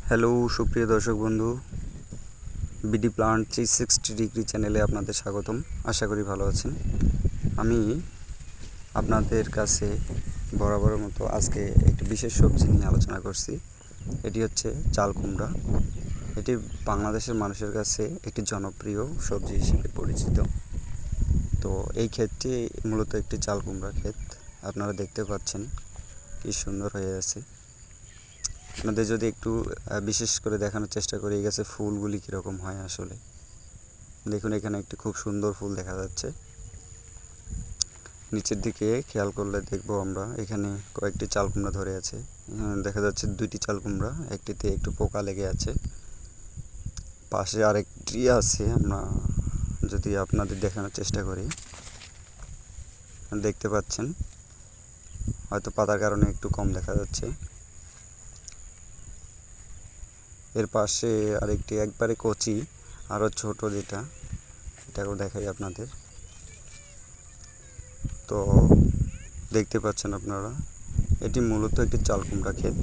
Hello সুপ্রিয় দর্শক বন্ধু, বিডি প্লান্ট 360 ডিগ্রি চ্যানেলে আপনাদের স্বাগতম। আশা করি ভালো আছেন। আমি আপনাদের কাছে বরাবরের মতো আজকে একটি বিশেষ সবজি নিয়ে আলোচনা করছি। এটি হচ্ছে চাল কুমড়া। এটি বাংলাদেশের মানুষের কাছে একটি জনপ্রিয় সবজি হিসেবে পরিচিত। তো এই ক্ষেতটি মূলত একটি চাল কুমড়া ক্ষেত। আপনারা দেখতে পাচ্ছেন কি সুন্দর হয়ে আছে। আপনাদের যদি একটু বিশেষ করে দেখানোর চেষ্টা করি এই গাছের ফুলগুলি কীরকম হয়। আসলে দেখুন, এখানে একটি খুব সুন্দর ফুল দেখা যাচ্ছে। নিচের দিকে খেয়াল করলে দেখব আমরা এখানে কয়েকটি চাল কুমড়া ধরে আছে। দেখা যাচ্ছে দুইটি চাল কুমড়া, একটিতে একটু পোকা লেগে আছে। পাশে আরেকটি আছে, আমরা যদি আপনাদের দেখানোর চেষ্টা করি দেখতে পাচ্ছেন, হয়তো পাতার কারণে একটু কম দেখা যাচ্ছে। এর পাশে আরেকটি একবারে কচি, আরও ছোট যেটা, এটাকেও দেখাই আপনাদের। তো দেখতে পাচ্ছেন আপনারা, এটি মূলত একটি চাল কুমড়া ক্ষেত।